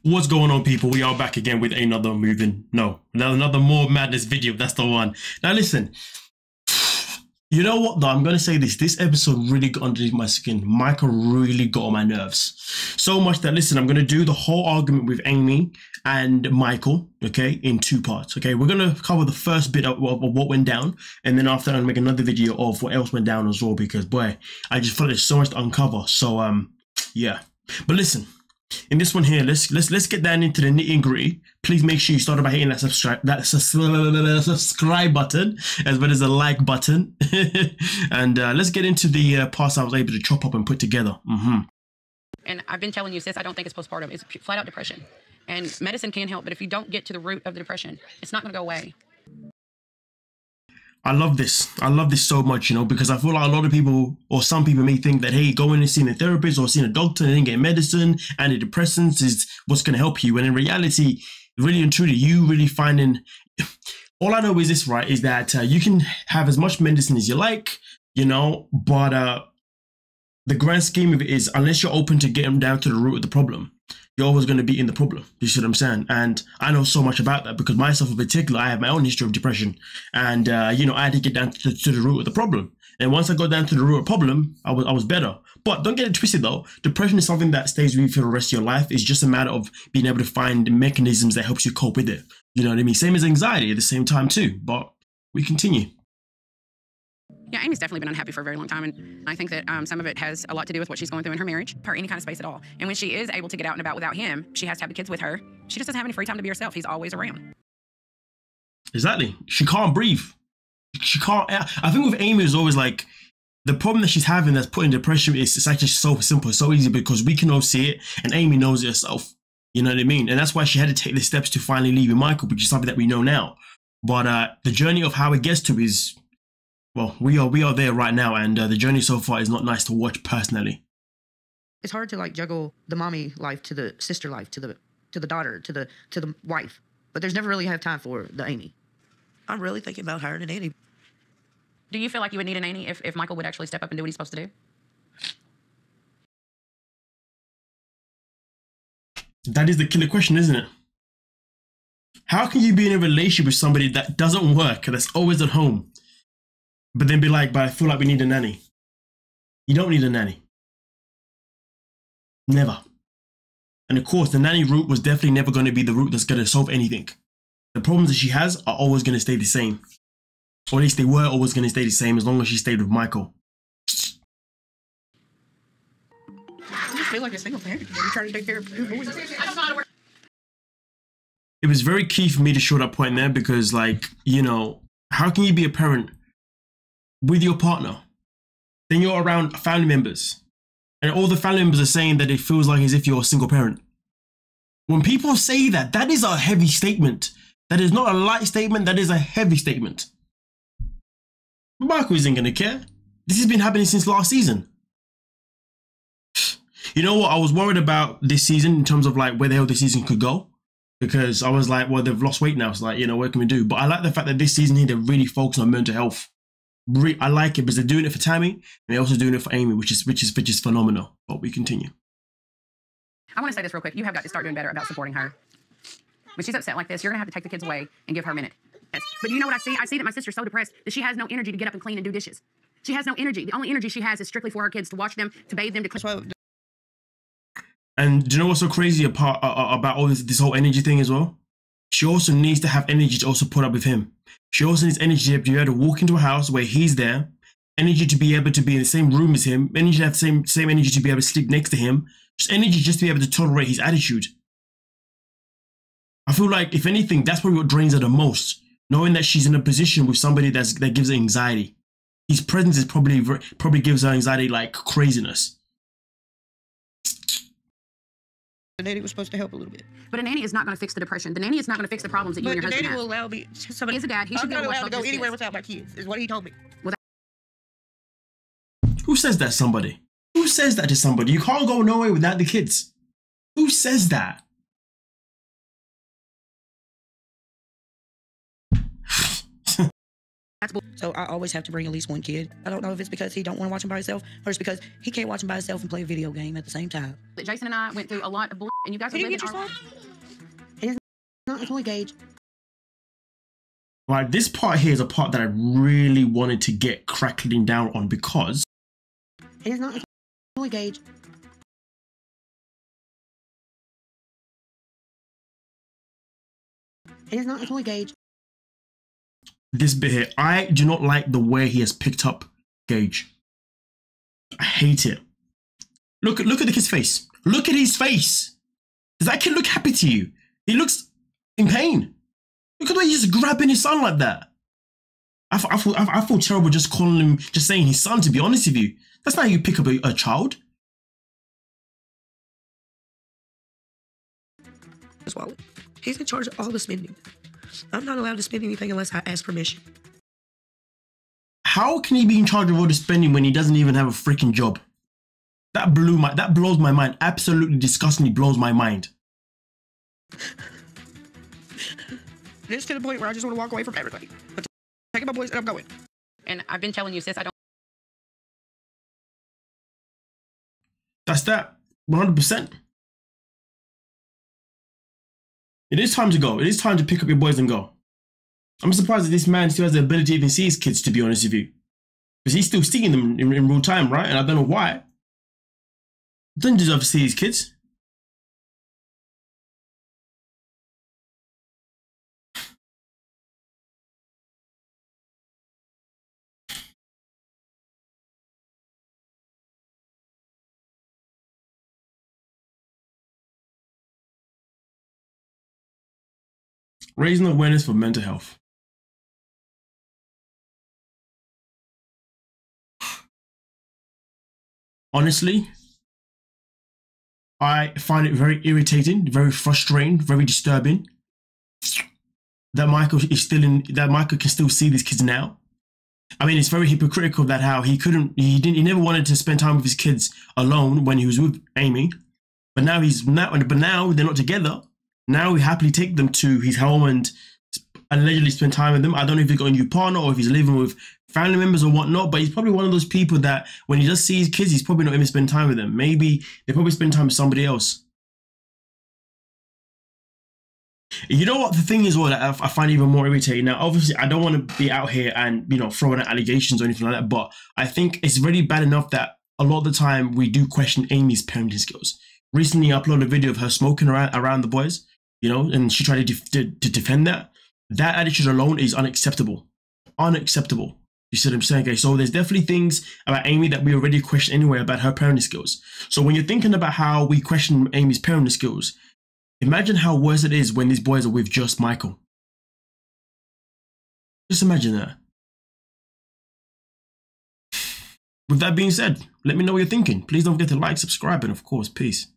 What's going on, people? We are back again with another another more madness video. That's the one. Now listen, you know what though, I'm gonna say this episode really got underneath my skin. Michael really got on my nerves, so much that, listen, I'm gonna do the whole argument with Amy and Michael, okay, in two parts. Okay, we're gonna cover the first bit of what went down, and then after I'll make another video of what else went down as well, because boy, I just felt there's so much to uncover. So yeah, but listen, in this one here, let's get down into the nitty and gritty. Please make sure you start by hitting that subscribe button, as well as the like button. And let's get into the parts I was able to chop up and put together. And I've been telling you, sis, I don't think it's postpartum. It's flat out depression. And medicine can help, but if you don't get to the root of the depression, it's not going to go away. I love this. I love this so much, you know, because I feel like a lot of people, or some people may think that, hey, going and seeing a therapist or seeing a doctor and then getting medicine, antidepressants is what's going to help you. And in reality, really and truly, you really finding, all I know is this, right, is that you can have as much medicine as you like, you know, but the grand scheme of it is, unless you're open to getting down to the root of the problem, you're always going to be in the problem. You see what I'm saying? And I know so much about that because myself in particular, I have my own history of depression. And, you know, I had to get down to the root of the problem. And once I got down to the root of the problem, I was better. But don't get it twisted though. Depression is something that stays with you for the rest of your life. It's just a matter of being able to find mechanisms that helps you cope with it. You know what I mean? Same as anxiety at the same time too. But we continue. Yeah, Amy's definitely been unhappy for a very long time, and I think that some of it has a lot to do with what she's going through in her marriage, her any kind of space at all. And when she is able to get out and about without him, she has to have the kids with her. She just doesn't have any free time to be herself. He's always around. Exactly. She can't breathe. She can't. I think with Amy, it's always like the problem that she's having that's putting depression is, it's actually so simple, so easy, because we can all see it, and Amy knows it herself. You know what I mean? And that's why she had to take the steps to finally leave with Michael, which is something that we know now. But the journey of how it gets to is, well, we are there right now, and the journey so far is not nice to watch personally. It's hard to like juggle the mommy life to the sister life, to the daughter, to the wife, but there's never really have time for the Amy. I'm really thinking about hiring a nanny. Do you feel like you would need a nanny if Michael would actually step up and do what he's supposed to do? That is the killer question, isn't it? How can you be in a relationship with somebody that doesn't work, that's always at home, but then be like, but I feel like we need a nanny? You don't need a nanny. Never. And of course, the nanny route was definitely never going to be the route that's going to solve anything. The problems that she has are always going to stay the same. Or at least they were always going to stay the same as long as she stayed with Michael. I just feel like a single parent. You're trying to take care of two boys. It was very key for me to show that point there because, like, you know, how can you be a parent with your partner? Then you're around family members, and all the family members are saying that it feels like as if you're a single parent. When people say that, that is a heavy statement. That is not a light statement, that is a heavy statement. Michael isn't going to care. This has been happening since last season. You know what? I was worried about this season in terms of like where the hell this season could go. Because I was like, well, they've lost weight now. So like, you know, what can we do? But I like the fact that this season here, they're really focused on mental health. I like it because they're doing it for Tammy and they're also doing it for Amy, which is phenomenal. But we continue. I want to say this real quick. You have got to start doing better about supporting her. When she's upset like this, you're going to have to take the kids away and give her a minute. Yes. But you know what I see? I see that my sister's so depressed that she has no energy to get up and clean and do dishes. She has no energy. The only energy she has is strictly for her kids, to watch them, to bathe them, to clean. And do you know what's so crazy about all this whole energy thing as well? She also needs to have energy to also put up with him. She also needs energy to be able to walk into a house where he's there, energy to be able to be in the same room as him, energy to have the same energy to be able to sleep next to him, just energy just to be able to tolerate his attitude. I feel like, if anything, that's probably what drains her the most, knowing that she's in a position with somebody that gives her anxiety. His presence is probably gives her anxiety like craziness. The nanny was supposed to help a little bit. But a nanny is not going to fix the depression. The nanny is not going to fix the problems that you and your husband have. But the nanny will allow me. He is a dad. He should be able to go anywhere without my kids, is what he told me. Who says that, somebody? Who says that to somebody? You can't go nowhere without the kids. Who says that? That's bull. So I always have to bring at least one kid. I don't know if it's because he don't want to watch him by himself or it's because he can't watch him by himself and play a video game at the same time. Jason and I went through a lot of bull, and you guys Can have you lived get in your our... son? It is not a toy Gage. Right, this part here is a part that I really wanted to get crackling down on because It is not a toy Gage. It is not a toy Gage. this bit here, I do not like the way he has picked up Gage. I hate it. Look at the kid's face. Look at his face. Does that kid look happy to you? He looks in pain. Look at the way he's just grabbing his son like that. I feel terrible just calling him, just saying his son, to be honest with you. That's not how you pick up a child. His wallet. He's in charge of all the spending. I'm not allowed to spend anything unless I ask permission. How can he be in charge of all the spending when he doesn't even have a freaking job? That blows my mind. Absolutely disgustingly blows my mind. This to the point where I just want to walk away from everybody. I'm taking my boys and I'm going. And I've been telling you, sis, I don't... That's that. 100%. It is time to go. It is time to pick up your boys and go. I'm surprised that this man still has the ability to even see his kids, to be honest with you. Because he's still seeing them in real time, right? And I don't know why. Doesn't deserve to see his kids. Raising awareness for mental health. Honestly, I find it very irritating, very frustrating, very disturbing that Michael can still see these kids now. I mean, it's very hypocritical that how he never wanted to spend time with his kids alone when he was with Amy, but now they're not together. Now he happily take them to his home and allegedly spend time with them. I don't know if he's got a new partner or if he's living with family members or whatnot, but he's probably one of those people that when he does see his kids, he's probably not even spend time with them. Maybe they probably spend time with somebody else. You know what the thing is, that I find even more irritating. Now, obviously, I don't want to be out here and, throwing out allegations or anything like that, but I think it's really bad enough that a lot of the time we do question Amy's parenting skills. Recently, I uploaded a video of her smoking around the boys, and she tried to defend that. That attitude alone is unacceptable. Unacceptable. You see what I'm saying? Okay, so there's definitely things about Amy that we already question anyway about her parenting skills. So when you're thinking about how we question Amy's parenting skills, imagine how worse it is when these boys are with just Michael. Just imagine that. With that being said, let me know what you're thinking. Please don't forget to like, subscribe, and of course, peace.